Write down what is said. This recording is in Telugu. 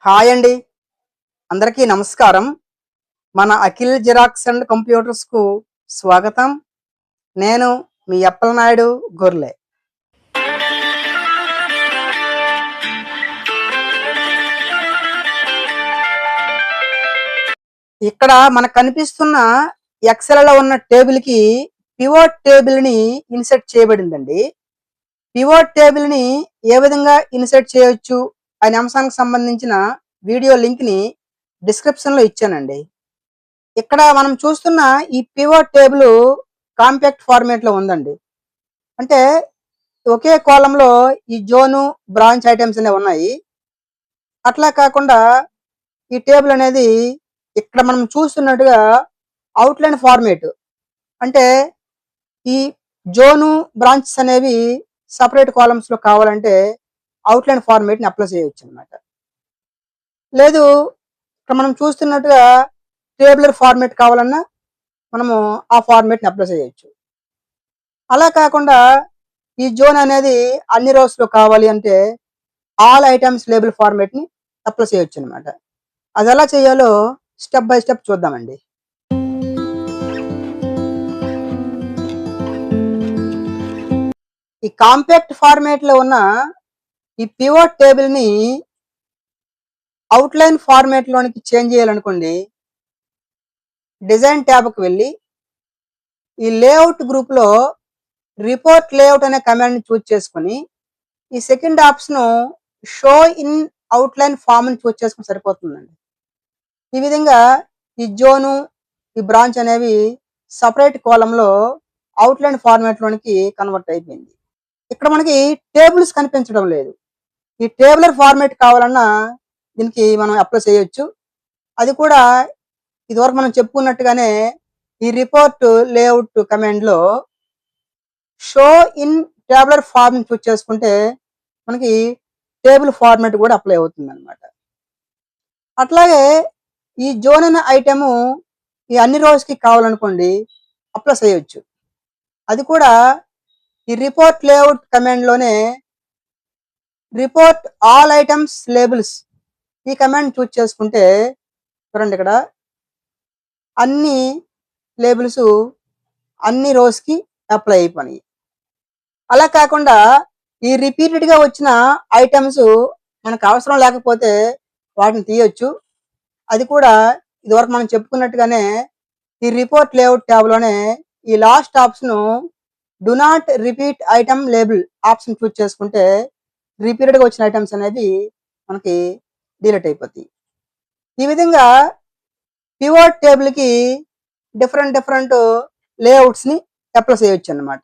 హాయ్ అండి. అందరికీ నమస్కారం. మన అఖిల్ జిరాక్స్ అండ్ కంప్యూటర్స్‌కు స్వాగతం. నేను మీ అప్పలనాయుడు గొర్లె. ఇక్కడ మనకు కనిపిస్తున్న ఎక్సెల్‌లో ఉన్న టేబుల్‌కి పివోట్ టేబుల్‌ని ఇన్సర్ట్ చేయబడిందండి. పివోట్ టేబుల్‌ని ఏ విధంగా ఇన్సర్ట్ చేయొచ్చు అనే అంశానికి సంబంధించిన వీడియో లింక్‌ని డిస్క్రిప్షన్‌లో ఇచ్చానండి. ఇక్కడ మనం చూస్తున్న ఈ పివోట్ టేబుల్ కాంపాక్ట్ ఫార్మాట్‌లో ఉందండి. అంటే ఒకే కాలమ్‌లో ఈ జోను, బ్రాంచ్ ఐటెమ్స్ అనేవి ఉన్నాయి. అట్లా కాకుండా ఈ టేబుల్ అనేది ఇక్కడ మనం చూస్తున్నట్టుగా అవుట్‌లైన్ ఫార్మాట్. అంటే ఈ జోను, బ్రాంచెస్ అనేవి సెపరేట్ కాలమ్స్‌లో కావాలంటే అవుట్‌లైన్ ఫార్మాట్‌ని అప్లై చేయొచ్చనమాట. లేదు ఇక్కడ మనం చూస్తున్నట్టుగా టేబులర్ ఫార్మాట్ కావాలన్నా మనము ఆ ఫార్మాట్‌ని అప్లై చేయొచ్చు. అలా కాకుండా ఈ జోన్ అనేది అన్ని రోస్‌లో కావాలి అంటే ఆల్ ఐటమ్స్ లేబుల్ ఫార్మాట్‌ని అప్లై చేయొచ్చనమాట. అదెలా చేయాలో స్టెప్ బై స్టెప్ చూద్దామండి. ఈ కాంపాక్ట్ ఫార్మాట్‌లో ఉన్న ఈ పివోట్ టేబుల్‌ని అవుట్‌లైన్ ఫార్మాట్‌లోనికి చేంజ్ చేయాలనుకోండి, డిజైన్ ట్యాబ్‌కి వెళ్ళి ఈ లేఅవుట్ గ్రూప్‌లో రిపోర్ట్ లేఅవుట్ అనే కమాండ్‌ని చూజ్ చేసుకొని, ఈ second option show in outline ఫార్మ్‌ని చూజ్ చేసుకుంటే సరిపోతుందండి. ఈ విధంగా ఈ జోను, ఈ బ్రాంచ్ అనేవి సెపరేట్ కాలమ్‌లో అవుట్‌లైన్ ఫార్మాట్‌లోనికి కన్వర్ట్ అయిపోయింది. ఇక్కడ మనకి టేబుల్స్ కనిపించడం లేదు. ఈ టేబులర్ ఫార్మాట్ కావాలన్నా దీనికి మనం అప్లై చేయొచ్చు. అది కూడా ఇదివరకు మనం చెప్పుకున్నట్టుగానే ఈ రిపోర్ట్ లేఅవుట్ కమాండ్‌లో షో ఇన్ టేబులర్ ఫార్మ్‌ని చూజ్ చేసుకుంటే మనకి టేబుల్ ఫార్మాట్ కూడా అప్లై అవుతుందన్నమాట. అట్లాగే ఈ జోన్ అనే ఐటెము ఈ అన్ని రోస్‌కి కావాలనుకోండి అప్లై చేయొచ్చు. అది కూడా ఈ రిపోర్ట్ లేఅవుట్ కమాండ్‌లోనే రిపోర్ట్ ఆల్ ఐటమ్స్ లేబుల్స్ ఈ కమాండ్ చూజ్ చేసుకుంటే చూడండి ఇక్కడ అన్ని లేబుల్స్ అన్ని రోస్‌కి అప్లై అయిపోయినాయి. అలా కాకుండా ఈ రిపీటెడ్‌గా వచ్చిన ఐటమ్స్ మనకు అవసరం లేకపోతే వాటిని తీయొచ్చు. అది కూడా ఇదివరకు మనం చెప్పుకున్నట్టుగానే ఈ రిపోర్ట్ లేఅవుట్ ట్యాబ్‌లోనే ఈ last option do not repeat item label option choose చేసుకుంటే రిపీటెడ్‌గా వచ్చిన ఐటమ్స్ అనేవి మనకి డిలీట్ అయిపోతాయి. ఈ విధంగా పివోట్ టేబుల్‌కి డిఫరెంట్ లేఅవుట్స్‌ని అప్లై చేయొచ్చన్నమాట.